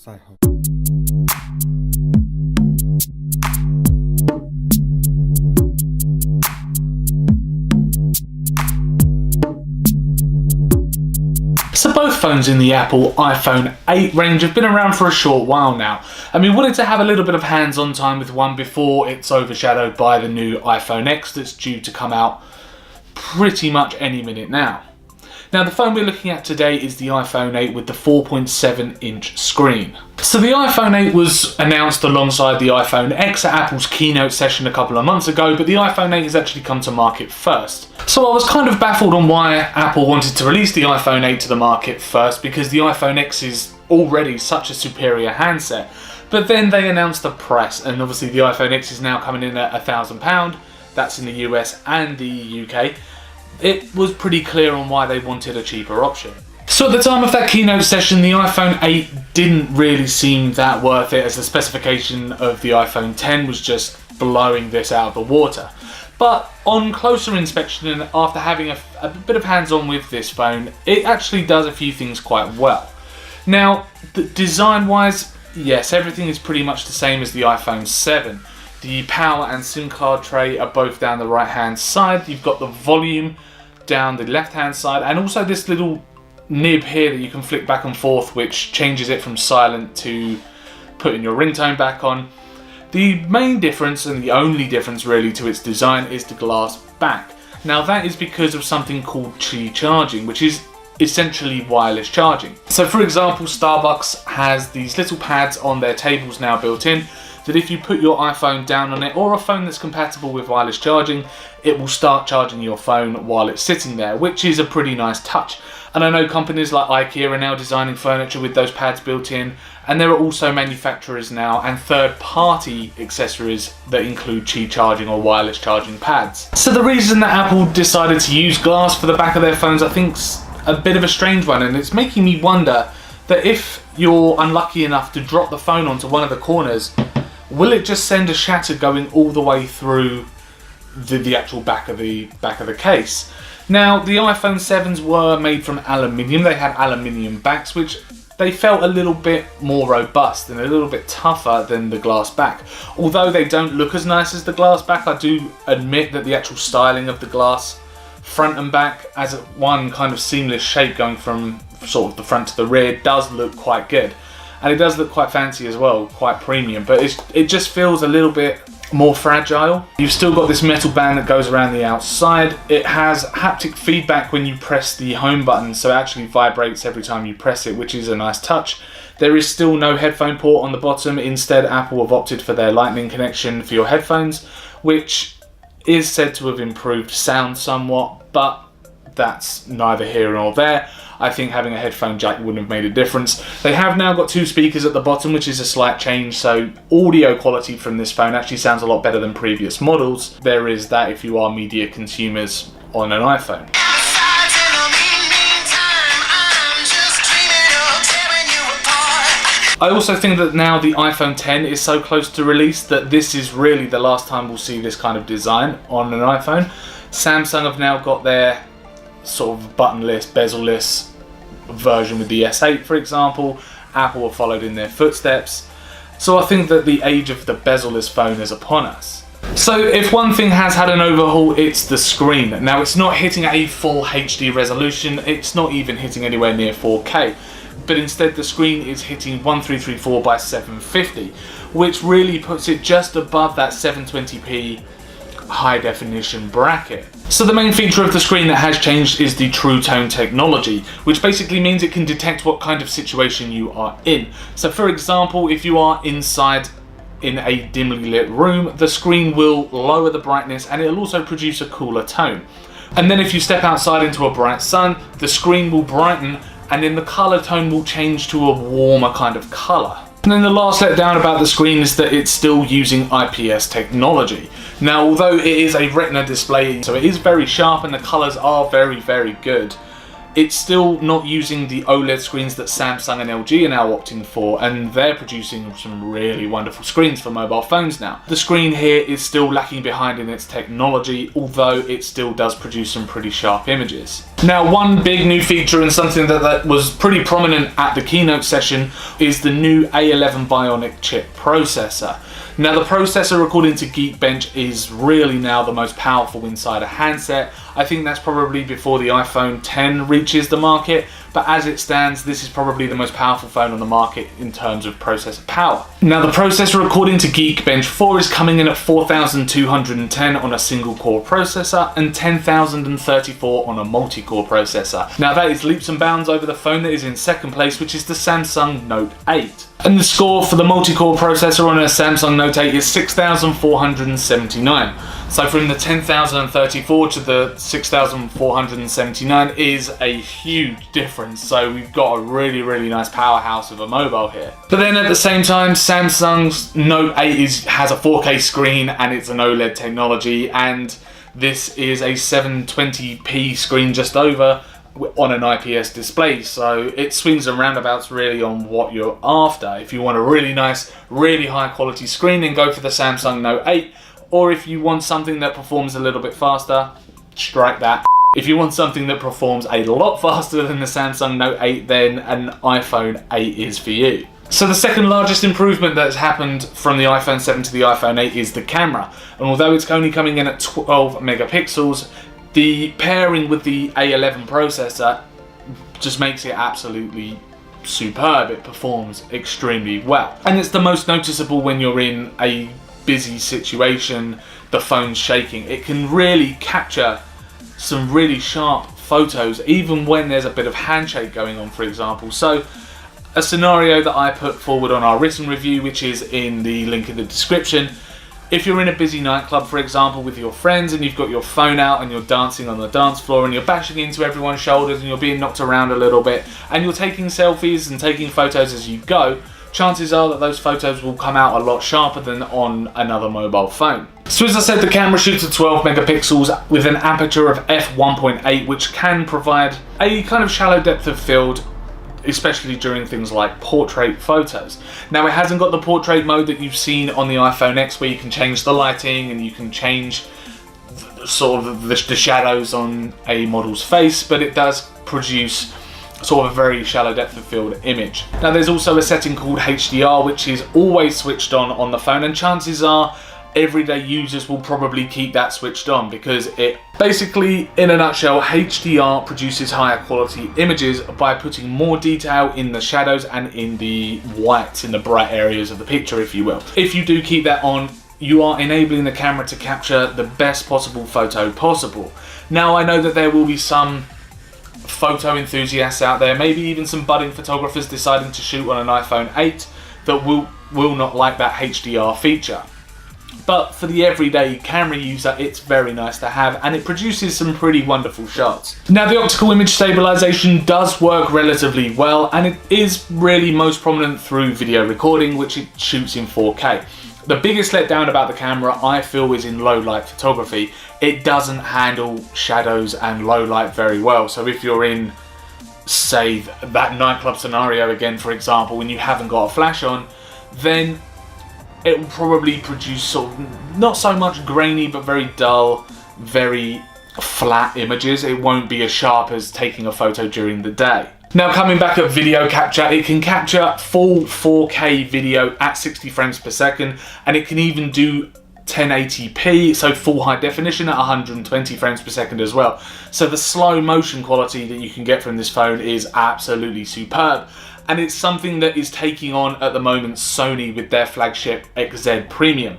ใช่ครับ So both phones in the Apple iPhone 8 range have been around for a short while now, and we wanted to have a little bit of hands-on time with one before it's overshadowed by the new iPhone X that's due to come out pretty much any minute now. Now the phone we're looking at today is the iPhone 8 with the 4.7 inch screen. So the iPhone 8 was announced alongside the iPhone X at Apple's keynote session a couple of months ago, but the iPhone 8 has actually come to market first. So I was kind of baffled on why Apple wanted to release the iPhone 8 to the market first, because the iPhone X is already such a superior handset. But then they announced the price, and obviously the iPhone X is now coming in at £1,000. That's in the US and the UK. It was pretty clear on why they wanted a cheaper option. So at the time of that keynote session, the iPhone 8 didn't really seem that worth it, as the specification of the iPhone X was just blowing this out of the water. But on closer inspection and after having a bit of hands-on with this phone, it actually does a few things quite well. Now, design-wise, yes, everything is pretty much the same as the iPhone 7. The power and SIM card tray are both down the right-hand side. You've got the volume down the left-hand side, and also this little nib here that you can flick back and forth, which changes it from silent to putting your ringtone back on. The main difference, and the only difference really to its design, is the glass back. Now that is because of something called Qi charging, which is essentially wireless charging. So for example, Starbucks has these little pads on their tables now built in, that if you put your iPhone down on it, or a phone that's compatible with wireless charging, it will start charging your phone while it's sitting there, which is a pretty nice touch. And I know companies like IKEA are now designing furniture with those pads built in, and there are also manufacturers now and third-party accessories that include Qi charging or wireless charging pads. So the reason that Apple decided to use glass for the back of their phones, I think's a bit of a strange one, and it's making me wonder that if you're unlucky enough to drop the phone onto one of the corners, will it just send a shatter going all the way through the actual back of the case? Now, the iPhone 7s were made from aluminium. They had aluminium backs, which they felt a little bit more robust and a little bit tougher than the glass back. Although they don't look as nice as the glass back, I do admit that the actual styling of the glass front and back as one kind of seamless shape going from sort of the front to the rear does look quite good. And it does look quite fancy as well, quite premium, but it just feels a little bit more fragile. You've still got this metal band that goes around the outside. It has haptic feedback when you press the home button, so it actually vibrates every time you press it, which is a nice touch. There is still no headphone port on the bottom. Instead, Apple have opted for their Lightning connection for your headphones, which is said to have improved sound somewhat, but that's neither here nor there. I think having a headphone jack wouldn't have made a difference. They have now got two speakers at the bottom, which is a slight change, so audio quality from this phone actually sounds a lot better than previous models. There is that if you are media consumers on an iPhone. I also think that now the iPhone X is so close to release that this is really the last time we'll see this kind of design on an iPhone. Samsung have now got their sort of buttonless, bezel-less version with the S8, for example. Apple have followed in their footsteps. So I think that the age of the bezel-less phone is upon us. So if one thing has had an overhaul, it's the screen. Now it's not hitting a full HD resolution, it's not even hitting anywhere near 4K, but instead the screen is hitting 1334 by 750, which really puts it just above that 720p high definition bracket. So the main feature of the screen that has changed is the True Tone technology, which basically means it can detect what kind of situation you are in. So for example, if you are inside in a dimly lit room, the screen will lower the brightness and it'll also produce a cooler tone. And then if you step outside into a bright sun, the screen will brighten and then the color tone will change to a warmer kind of color. And then the last letdown about the screen is that it's still using IPS technology. Now, although it is a Retina display, so it is very sharp and the colors are very, very good, it's still not using the OLED screens that Samsung and LG are now opting for, and they're producing some really wonderful screens for mobile phones now. The screen here is still lacking behind in its technology, although it still does produce some pretty sharp images. Now, one big new feature and something that was pretty prominent at the keynote session is the new A11 Bionic chip processor. Now, the processor, according to Geekbench, is really now the most powerful inside a handset. I think that's probably before the iPhone X reaches the market, but as it stands, this is probably the most powerful phone on the market in terms of processor power. Now, the processor, according to Geekbench 4, is coming in at 4,210 on a single core processor and 10,034 on a multi-core processor. Now, that is leaps and bounds over the phone that is in second place, which is the Samsung Note 8. And the score for the multi-core processor on a Samsung Note 8 is 6,479. So from the 10,034 to the 6,479 is a huge difference. So we've got a really, really nice powerhouse of a mobile here. But then at the same time, Samsung's Note 8 has a 4K screen and it's an OLED technology, and this is a 720p screen just over on an IPS display, so it swings and roundabouts really on what you're after. If you want a really nice, really high quality screen, then go for the Samsung Note 8, or if you want something that performs a little bit faster, strike that. If you want something that performs a lot faster than the Samsung Note 8, then an iPhone 8 is for you. So the second largest improvement that's happened from the iPhone 7 to the iPhone 8 is the camera, and although it's only coming in at 12 megapixels, the pairing with the A11 processor just makes it absolutely superb. It performs extremely well. And it's the most noticeable when you're in a busy situation, the phone's shaking. It can really capture some really sharp photos, even when there's a bit of handshake going on, for example. So a scenario that I put forward on our written review, which is in the link in the description. If you're in a busy nightclub, for example, with your friends and you've got your phone out and you're dancing on the dance floor and you're bashing into everyone's shoulders and you're being knocked around a little bit and you're taking selfies and taking photos as you go, chances are that those photos will come out a lot sharper than on another mobile phone. So as I said, the camera shoots at 12 megapixels with an aperture of f1.8, which can provide a kind of shallow depth of field, especially during things like portrait photos. Now, it hasn't got the portrait mode that you've seen on the iPhone X, where you can change the lighting and you can change sort of the shadows on a model's face, but it does produce sort of a very shallow depth of field image. Now, there's also a setting called HDR, which is always switched on the phone, and chances are everyday users will probably keep that switched on, because it basically, in a nutshell, HDR produces higher quality images by putting more detail in the shadows and in the whites, in the bright areas of the picture, if you will. If you do keep that on, you are enabling the camera to capture the best possible photo possible. Now, I know that there will be some photo enthusiasts out there, maybe even some budding photographers deciding to shoot on an iPhone 8 that will not like that HDR feature. But for the everyday camera user, it's very nice to have, and it produces some pretty wonderful shots. Now, the optical image stabilization does work relatively well, and it is really most prominent through video recording, which it shoots in 4K. The biggest letdown about the camera, I feel, is in low light photography. It doesn't handle shadows and low light very well. So if you're in, say, that nightclub scenario again, for example, when you haven't got a flash on, then it will probably produce sort of not so much grainy, but very dull, very flat images. It won't be as sharp as taking a photo during the day. Now, coming back at video capture, it can capture full 4K video at 60 frames per second, and it can even do 1080p, so full high definition at 120 frames per second as well. So the slow motion quality that you can get from this phone is absolutely superb. And it's something that is taking on at the moment Sony with their flagship XZ Premium.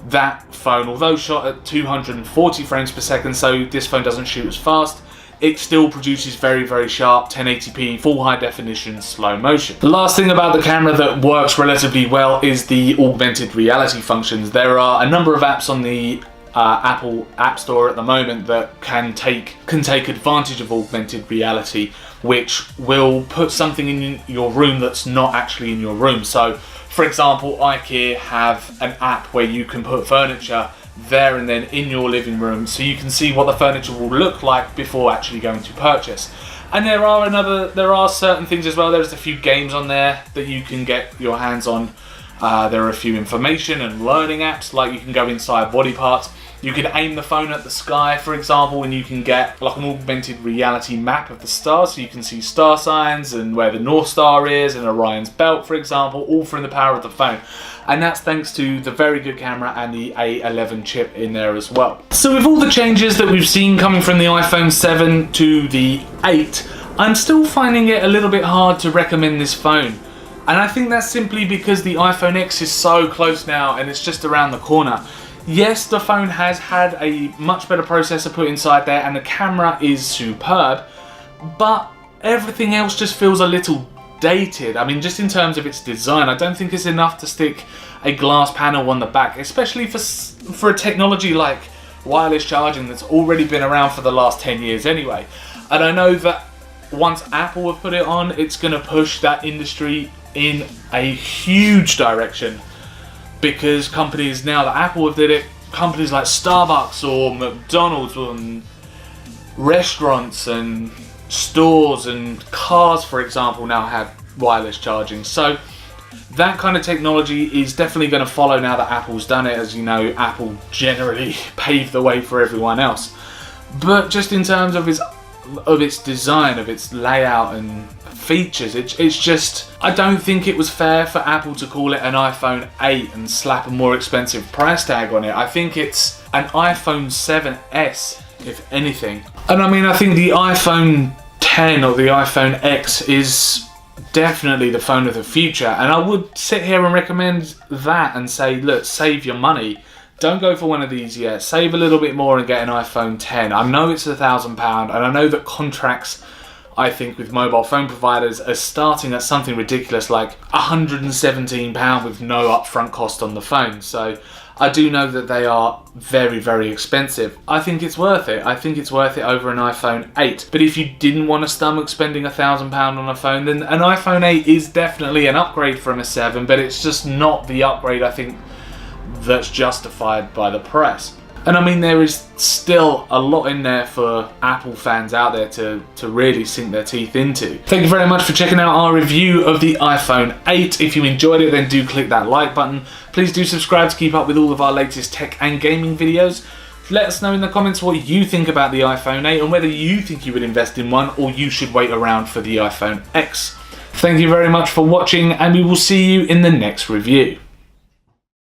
That phone, although shot at 240 frames per second, so this phone doesn't shoot as fast, it still produces very, very sharp 1080p, full high definition, slow motion. The last thing about the camera that works relatively well is the augmented reality functions. There are a number of apps on the Apple App Store at the moment that can take advantage of augmented reality, which will put something in your room that's not actually in your room. So, for example, IKEA have an app where you can put furniture there and then in your living room, so you can see what the furniture will look like before actually going to purchase. And there are certain things as well. There's a few games on there that you can get your hands on. There are a few information and learning apps, like you can go inside body parts. You can aim the phone at the sky, for example, and you can get like an augmented reality map of the stars, so you can see star signs and where the North Star is and Orion's belt, for example, all from the power of the phone. And that's thanks to the very good camera and the A11 chip in there as well. So with all the changes that we've seen coming from the iPhone 7 to the 8, I'm still finding it a little bit hard to recommend this phone. And I think that's simply because the iPhone X is so close now and it's just around the corner. Yes, the phone has had a much better processor put inside there and the camera is superb, but everything else just feels a little dated. I mean, just in terms of its design, I don't think it's enough to stick a glass panel on the back, especially for a technology like wireless charging that's already been around for the last 10 years anyway. And I know that once Apple have put it on, it's going to push that industry in a huge direction. Because companies, now that Apple have did it, companies like Starbucks or McDonald's and restaurants and stores and cars, for example, now have wireless charging. So that kind of technology is definitely going to follow now that Apple's done it. As you know, Apple generally paved the way for everyone else. But just in terms of its design, of its layout and features, it's just, I don't think it was fair for Apple to call it an iPhone 8 and slap a more expensive price tag on it. I think it's an iPhone 7S, if anything. And I mean, I think the iPhone 10 or the iPhone X is definitely the phone of the future, and I would sit here and recommend that and say, look, save your money. Don't go for one of these yet. Save a little bit more and get an iPhone 10. I know it's £1,000, and I know that contracts, I think, with mobile phone providers are starting at something ridiculous like £117 with no upfront cost on the phone. So I do know that they are very, very expensive. I think it's worth it. I think it's worth it over an iPhone 8. But if you didn't want to stomach spending £1,000 on a phone, then an iPhone 8 is definitely an upgrade from a 7, but it's just not the upgrade, I think, that's justified by the price. And I mean, there is still a lot in there for Apple fans out there to really sink their teeth into. Thank you very much for checking out our review of the iPhone 8. If you enjoyed it, then do click that like button. Please do subscribe to keep up with all of our latest tech and gaming videos. Let us know in the comments what you think about the iPhone 8 and whether you think you would invest in one or you should wait around for the iPhone X. Thank you very much for watching, and we will see you in the next review.